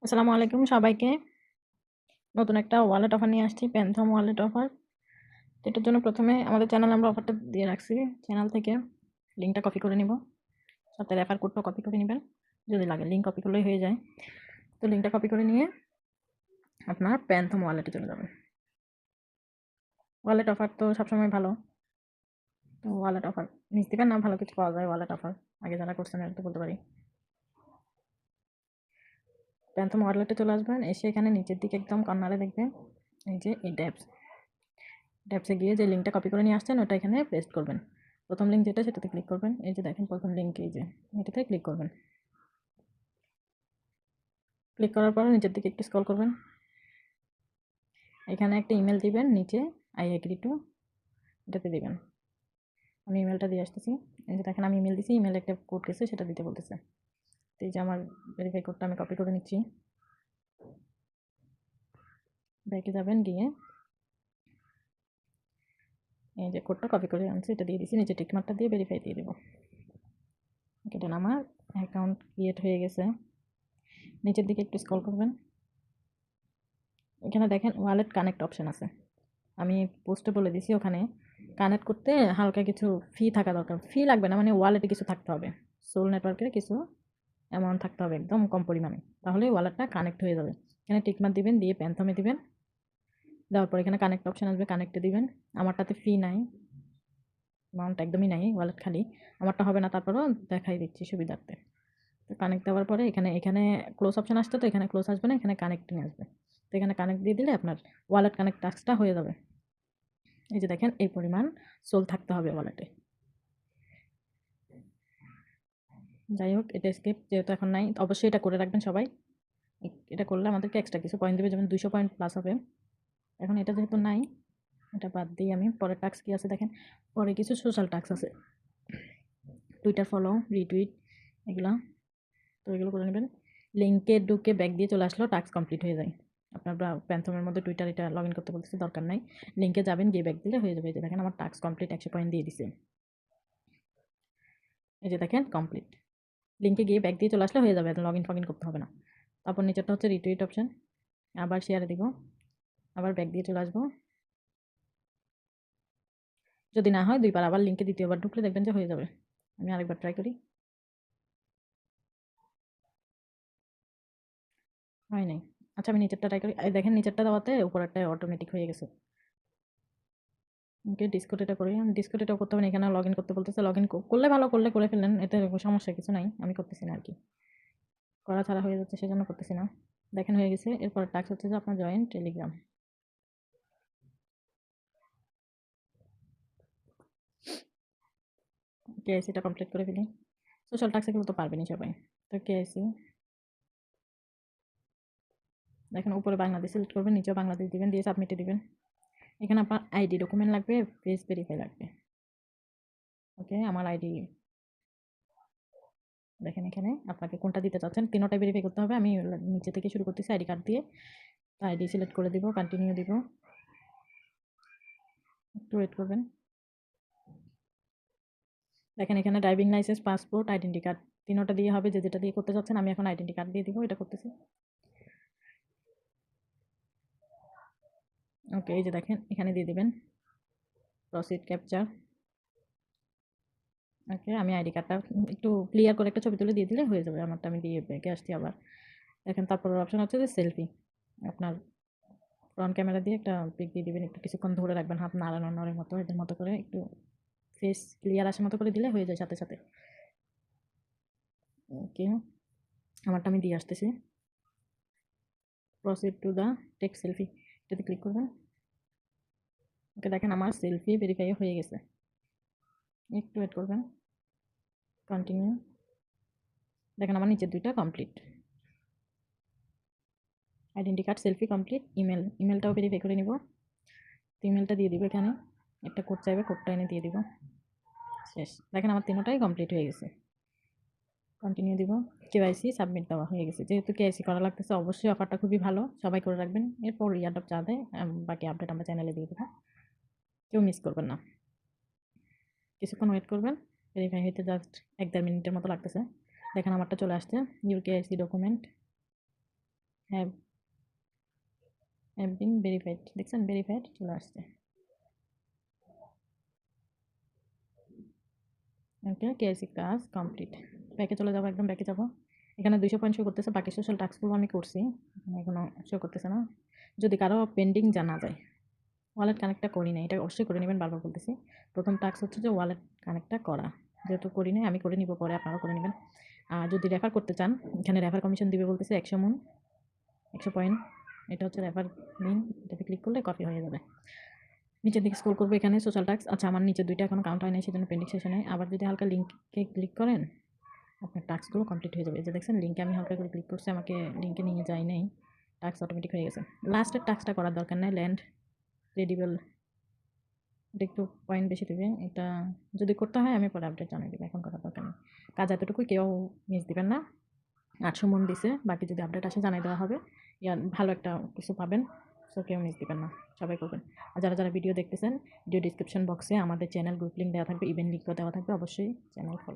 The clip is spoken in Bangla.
আসসালামু আলাইকুম সবাইকে। নতুন একটা ওয়ালেট অফার নিয়ে আসছি, প্যান্থম ওয়ালেট অফার। এটার জন্য প্রথমে আমাদের চ্যানেলে আমরা অফারটা দিয়ে রাখছি। চ্যানেল থেকে লিঙ্কটা কপি করে নিব, সাথে রেফার কোডটাও কপি করে নেবেন যদি লাগে। লিঙ্ক কপি করলেই হয়ে যায়। তো লিঙ্কটা কপি করে নিয়ে আপনার প্যান্থম ওয়ালেটে চলে যাবেন। ওয়ালেট অফার তো সবসময় ভালো। তো ওয়ালেট অফার নিচ দিবেন না, ভালো কিছু পাওয়া যায় ওয়ালেট অফার। আগে যারা করছেন এটা তো বলতে পারি। প্যান্থম ওয়ালেটে চলে আসবেন, এসে এখানে নিচের দিকে একদম কর্নারে দেখবেন এই যে এই ট্যাবসে গিয়ে যে লিঙ্কটা কপি করে নিয়ে আসছেন ওটা এখানে পেস্ট করবেন। প্রথম লিঙ্ক যেটা সেটাতে ক্লিক করবেন। এই যে দেখেন প্রথম লিঙ্ক, এই যে এটাতে ক্লিক করবেন। ক্লিক করার পরে নিচের দিকে একটু স্ক্রল করবেন। এখানে একটা ইমেল দিবেন, নিচে আই এগ্রি টু এটাতে দিবেন। আমি ইমেলটা দিয়ে আসতেছি। এই যে দেখেন আমি ইমেল দিছি, ইমেলে একটা কোড গেছে সেটা দিতে বলতেছে। তো এই যে আমার ভেরিফাই কোডটা আমি কপি করে নিচ্ছি। ব্যাকে যাবেন, গিয়ে এই যে কোডটা কপি করে আনছি এটা দিয়ে দিছি, নিচে টিকমার্কটা দিয়ে ভেরিফাই দিয়ে দেবো। এটা আমার অ্যাকাউন্ট ক্রিয়েট হয়ে গেছে। নিচের দিকে একটু স্ক্রল করবেন। এখানে দেখেন ওয়ালেট কানেক্ট অপশন আছে। আমি পোস্টে বলে দিছি ওখানে কানেক্ট করতে হালকা কিছু ফি থাকা দরকার। ফি লাগবে না, মানে ওয়ালেটে কিছু থাকতে হবে। সোল নেটওয়ার্কের কিছু অ্যামাউন্ট থাকতে হবে, একদম কম পরিমাণে, তাহলেই ওয়ালেটটা কানেক্ট হয়ে যাবে। এখানে টিকমার্ক দিবেন, দিয়ে প্যান্থমে দিবেন। দেওয়ার পর এখানে কানেক্ট অপশন আসবে, কানেক্টে দিবেন। আমারটাতে ফি নাই, অ্যামাউন্ট একদমই নাই, ওয়ালেট খালি। আমারটা হবে না, তারপরেও দেখাই দিচ্ছি সুবিধার্থে। তো কানেক্ট দেওয়ার পরে এখানে এখানে ক্লোজ অপশন আসছে, তো এখানে ক্লোজ আসবে না, এখানে কানেক্টিং আসবে। তো এখানে কানেক্ট দিয়ে দিলে আপনার ওয়ালেট কানেক্ট টাস্কটা হয়ে যাবে। এই যে দেখেন এই পরিমাণ সোল থাকতে হবে ওয়ালেটে। যাই হোক, এটা স্কিপ যেহেতু এখন নাই, অবশ্যই এটা করে রাখবেন সবাই। এটা করলে আমাদেরকে এক্সট্রা কিছু পয়েন্ট দেবে, যেমন 200 পয়েন্ট প্লাস হবে। এখন এটা যেহেতু নাই, এটা বাদ দিই আমি। পরের টাস্ক কি আছে দেখেন, পরে কিছু সোশ্যাল টাস্ক আছে, টুইটার ফলো, রিটুইট, এগুলা। তো এগুলো করে নেবেন। লিঙ্কে ঢুকে ব্যাক দিয়ে চলে আসলেও টাস্ক কমপ্লিট হয়ে যায়। আপনার প্যান্থমের মধ্যে টুইটার এটা লগ ইন করতে বলতেছে, দরকার নাই। লিঙ্কে যাবেন, গিয়ে ব্যাক দিলে হয়ে যাবে। এই যে দেখেন আমার টাস্ক কমপ্লিট, 100 পয়েন্ট দিয়ে দিছে। এই যে দেখেন কমপ্লিট। লিঙ্কে গিয়ে ব্যাক দিয়ে চলে আসলে হয়ে যাবে, লগ ইন ফগ ইন করতে হবে না। তারপর নিচেরটা হচ্ছে রিটুইট অপশন, আবার শেয়ারে দিব, আবার ব্যাক দিয়ে চলে আসবো। যদি না হয় দুইবার আবার লিঙ্কে দ্বিতীয়বার ঢুকলে দেখবেন যে হয়ে যাবে। আমি আরেকবার ট্রাই করি, হয় নাই। আচ্ছা আমি নিচেরটা ট্রাই করি। এই দেখেন নিচেরটা দেওয়াতে উপরেরটা অটোমেটিক হয়ে গেছে। ওকে, ডিসকোড এটা করি। ডিসকোড এটাও করতে হবে না, এখানে লগ ইন করতে বলতেছে। লগ ইন করলে ভালো, করলে করে ফেললেন, এতে সমস্যা কিছু নাই। আমি করতেছি না আর কি, করা ছাড়া হয়ে যাচ্ছে সেজন্য করতেছি না। দেখেন হয়ে গেছে। এরপর টাস্ক হচ্ছে যে আপনার জয়েন টেলিগ্রাম। কেআইসিটা কমপ্লিট করে ফেলি। সোশ্যাল টাস্ক এগুলো তো পারবেনই সবাই। তো কেআইসি দেখেন উপরে বাংলাদেশ সিলেক্ট করবেন, নিচেও বাংলাদেশ দিবেন, দিয়ে সাবমিটে দিবেন। এখানে আপনার আইডি ডকুমেন্ট লাগবে, ফেস ভেরিফাই লাগবে। ওকে, আমার আইডি দেখেন এখানে আপনাকে কোনটা দিতে চাচ্ছেন, তিনোটাই ভেরিফাই করতে হবে। আমি নিচে থেকে শুরু করতেছি আইডি কার্ড দিয়ে। আইডি সিলেক্ট করে দিব, কন্টিনিউ দিব, একটু ওয়েট করবেন। দেখেন এখানে driving licence, passport, identity card, তিনোটা দিয়ে হবে, যে যেটা দিয়ে করতে চাচ্ছেন। আমি এখন আইডেন্টি কার্ড দিয়ে দিব, এটা করতেছি। ওকে, এই যে দেখেন এখানে দিয়ে দিবেন প্রসিড ক্যাপচার। ওকে, আমি আইডি কার্ডটা একটু ক্লিয়ার করে একটা ছবি তুলে দিয়ে দিলে হয়ে যাবে। আমারটা আমি দিয়ে ব্যাকে আসছি আবার। দেখেন তারপর অপশন হচ্ছে যে সেলফি। আপনার ফ্রন্ট ক্যামেরা দিয়ে একটা পিক দিয়ে দিবেন, একটু কিছুক্ষণ ধরে রাখবেন, হাত নাড়ানো নড়ের মতো, এদের মতো করে একটু ফেস ক্লিয়ার আসার মতো করে দিলে হয়ে যায় সাথে সাথে। ওকে, আমারটা আমি দিয়ে আসতেছি। Proceed to the take selfie, এটাতে ক্লিক করবেন। ওকে, দেখেন আমার সেলফি ভেরিফাই হয়ে গেছে। একটু ওয়েট করবেন, কন্টিনিউ। দেখেন আমার নিচের দুইটা complete. Identity card, selfie complete. ইমেলটাও ভেরিফাই করে নিব। তো ইমেলটা দিয়ে দিব এখানে, একটা কোড চাইবে, কোডটা এনে দিয়ে দিব। শেষ। দেখেন আমার তিনটাই কমপ্লিট হয়ে গেছে। কন্টিনিউ দিব। কেওয়াইসি সাবমিট দেওয়া হয়ে গেছে। যেহেতু কেওয়াইসি করা লাগতেছে, অবশ্যই অফারটা খুবই ভালো, সবাই করে রাখবেন। এরপর ইয়ারডপ চা দেয়, বাকি আপডেট আমরা চ্যানেলে দিয়ে দেবো, কেউ মিস করবেন না। কিছুক্ষণ ওয়েট করবেন, ভেরিফাই হইতে জাস্ট 1-1.5 মিনিটের মতো লাগতেছে। দেখেন আমারটা চলে আসছে, your KYC document. Have have been verified, দেখছেন ভেরিফাইড চলে আসছে। ওকে, কেএসি কাজ কমপ্লিট। ব্যাকে চলে যাবো, একদম ব্যাকে যাবো। এখানে 200 পয়েন্ট শো করতেছে, বাকি সোশ্যাল টাস্কগুলো আমি করছি, এখনো শো করতেছে না। যদি কারো পেন্ডিং জানা যায়, ওয়ালেট কানেক্টটা করি না, এটা অবশ্যই করে নেবেন, বারবার বলতেছি। প্রথম টাস্ক হচ্ছে যে ওয়ালেট কানেক্টটা করা, যেহেতু করি নাই আমি করে নিব, পরে আপনারাও করে নেবেন। আর যদি রেফার করতে চান, এখানে রেফার কমিশন দিবে বলতেছে 100 মুন, 100 পয়েন্ট। এটা হচ্ছে রেফার লিঙ্ক, এটাতে ক্লিক করলে কপি হয়ে যাবে। নিচের দিকে স্ক্রল করবো, এখানে সোশ্যাল টাস্ক, আচ্ছা আমার নিচে 2টা এখনো কাউন্ট হয় নাই, সেজন্য পেন্ডিং সেশনে। আবার যদি হালকা লিঙ্কে ক্লিক করেন, আপনার টাস্কগুলো কমপ্লিট হয়ে যাবে। এই যে দেখছেন লিঙ্কে আমি হালকা করে ক্লিক করছি, আমাকে লিঙ্কে নিয়ে যায় নাই, টাস্ক অটোমেটিক হয়ে গেছে। লাস্টের টাস্কটা করার দরকার নেই, ল্যান্ড ক্রেডিবল, এটা একটু পয়েন্ট বেশি দেবে। এটা যদি করতে হয় আমি পরে আপডেট জানিয়ে দেবো, এখন করার দরকার নেই। কাজ এতটুকুই, কেউ মিস দিবেন না। 800 মন দিছে, বাকি যদি আপডেট আসে জানিয়ে দেওয়া হবে। ভালো একটা কিছু পাবেন, সো কেউ মিস দিবেন না, সবাই করবেন। আর যারা যারা ভিডিও দেখতেছেন, ভিডিও ডিসক্রিপশন বক্সে আমাদের চ্যানেল গ্রুপ লিঙ্ক দেওয়া থাকবে, ইভেন্ট লিঙ্কও দেওয়া থাকবে, অবশ্যই চ্যানেল ফলো